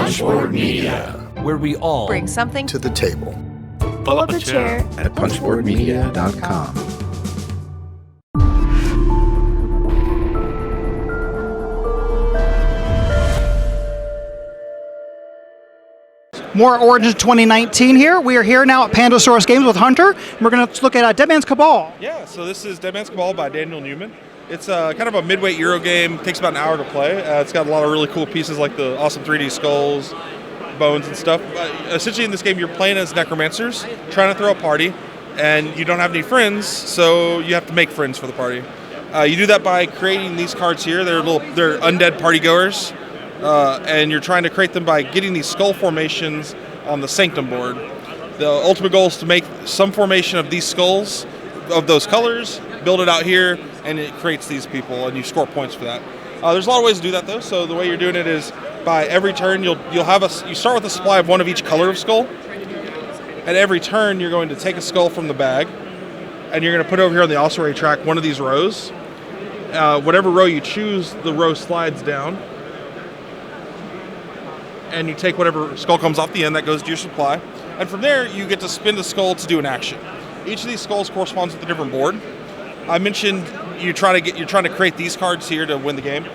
Punchboard Media, where we all bring something to the table. pull up a chair At punchboardmedia.com. More Origins 2019 here. We are here now at Pandasaurus Games with Hunter. We're going to look at Dead Man's Cabal. Yeah, so this is Dead Man's Cabal by Daniel Newman. It's kind of a midweight Euro game. Takes about an hour to play. It's got a lot of really cool pieces like the awesome 3D skulls, bones, and stuff. Essentially, in this game, you're playing as necromancers, trying to throw a party, and you don't have any friends, so you have to make friends for the party. You do that by creating these cards here. They're undead partygoers. And you're trying to create them by getting these skull formations on the Sanctum board. The ultimate goal is to make some formation of these skulls of those colors, build it out here, and it creates these people, and you score points for that. There's a lot of ways to do that, though. So the way you're doing it is by every turn you start with a supply of one of each color of skull. At every turn, you're going to take a skull from the bag, and you're going to put over here on the ossuary track one of these rows. Whatever row you choose, the row slides down. And you take whatever skull comes off the end, that goes to your supply. And from there, you get to spin the skull to do an action. Each of these skulls corresponds with a different board. I mentioned you're trying to create these cards here to win the game.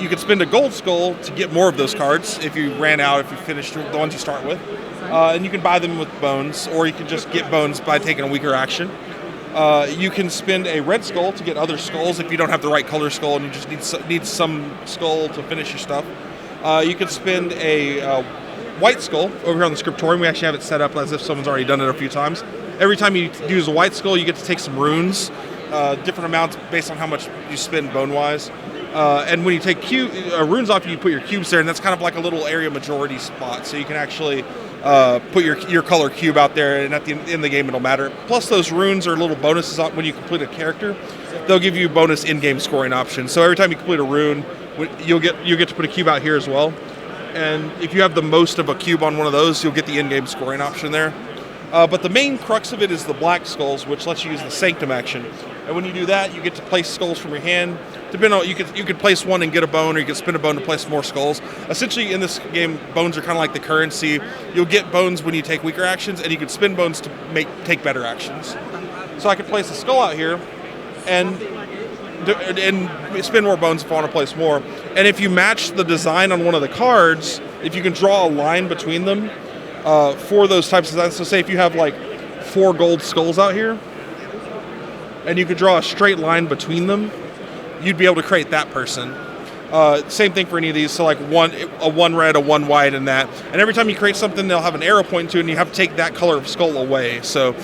You could spend a gold skull to get more of those cards if you ran out, if you finished the ones you start with. And you can buy them with bones, or you can just get bones by taking a weaker action. You can spend a red skull to get other skulls if you don't have the right color skull and you just need some skull to finish your stuff. You can spend a white skull over here on the scriptorium. We actually have it set up as if someone's already done it a few times. Every time you use a white skull, you get to take some runes, different amounts based on how much you spend bone-wise. And when you take runes off, you put your cubes there, and that's kind of like a little area majority spot. So you can actually put your color cube out there, and at the end of the game, it'll matter. Plus, those runes are little bonuses when you complete a character. They'll give you bonus in-game scoring options. So every time you complete a rune, you'll get to put a cube out here as well. And if you have the most of a cube on one of those, you'll get the in-game scoring option there. But the main crux of it is the black skulls, which lets you use the Sanctum action. And when you do that, you get to place skulls from your hand. Depending on, you could place one and get a bone, or you can spin a bone to place more skulls. Essentially, in this game, bones are kind of like the currency. You'll get bones when you take weaker actions, and you can spin bones to take better actions. So I could place a skull out here, and spend more bones if I want to place more. And if you match the design on one of the cards, if you can draw a line between them for those types of designs. So say if you have like 4 gold skulls out here, and you could draw a straight line between them, you'd be able to create that person. Same thing for any of these. So like a one red, a one white, and that. And every time you create something, they'll have an arrow pointing to it, and you have to take that color of skull away. So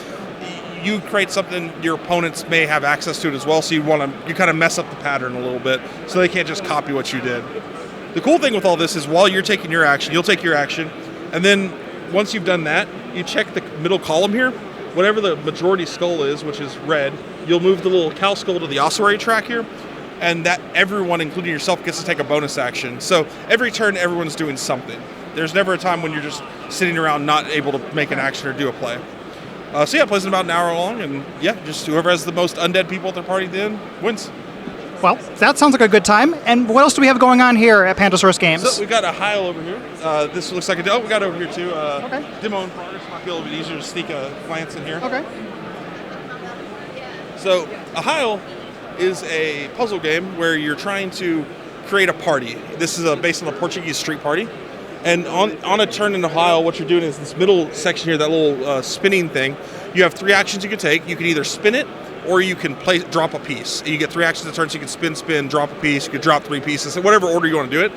you create something, your opponents may have access to it as well, so you kind of mess up the pattern a little bit, so they can't just copy what you did. The cool thing with all this is while you're taking your action, you'll take your action, and then once you've done that, you check the middle column here. Whatever the majority skull is, which is red, you'll move the little cow skull to the ossuary track here, and that everyone, including yourself, gets to take a bonus action. So every turn, everyone's doing something. There's never a time when you're just sitting around not able to make an action or do a play. So yeah, plays in about an hour long, and yeah, just whoever has the most undead people at their party then wins. Well, that sounds like a good time. And what else do we have going on here at Pandasaurus Games? So we've got a Heil over here. This looks like we got over here too. Okay. Demo in progress. Might be a little bit easier to sneak a glance in here. Okay. So a Heil is a puzzle game where you're trying to create a party. This is based on a Portuguese street party. And on a turn in the Heil, what you're doing is this middle section here, that little spinning thing, you have 3 actions you can take. You can either spin it, or you can drop a piece. You get 3 actions a turn, so you can spin, drop a piece. You could drop 3 pieces, in whatever order you want to do it.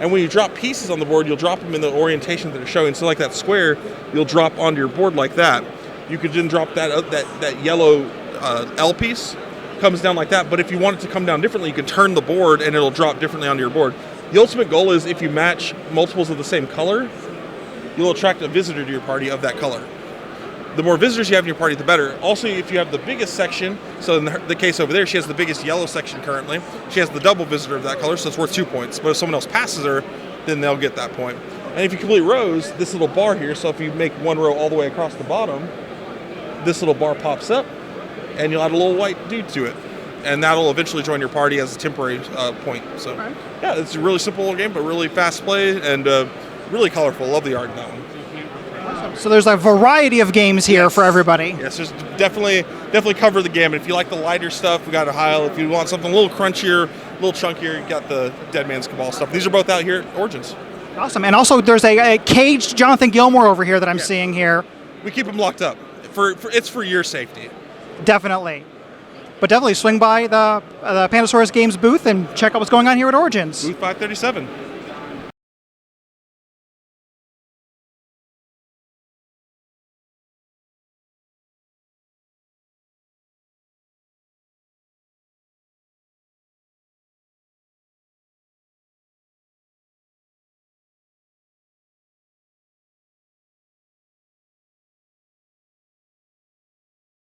And when you drop pieces on the board, you'll drop them in the orientation that they're showing. So like that square, you'll drop onto your board like that. You could then drop that yellow L piece, comes down like that. But if you want it to come down differently, you can turn the board, and it'll drop differently onto your board. The ultimate goal is if you match multiples of the same color, you'll attract a visitor to your party of that color. The more visitors you have in your party, the better. Also, if you have the biggest section, so in the case over there, she has the biggest yellow section currently. She has the double visitor of that color, so it's worth 2 points. But if someone else passes her, then they'll get that point. And if you complete rows, this little bar here, so if you make one row all the way across the bottom, this little bar pops up, and you'll add a little white dude to it. And that'll eventually join your party as a temporary point. So, yeah, it's a really simple little game, but really fast play, and Really colorful. Love the art in that one. So there's a variety of games here for everybody. Yes, there's definitely cover the gamut. If you like the lighter stuff, we got a Heil. If you want something a little crunchier, a little chunkier, you got the Dead Man's Cabal stuff. These are both out here at Origins. Awesome. And also there's a caged Jonathan Gilmour over here that I'm seeing here. We keep them locked up. It's for your safety. Definitely. But definitely swing by the Pandasaurus Games booth and check out what's going on here at Origins. Booth 537.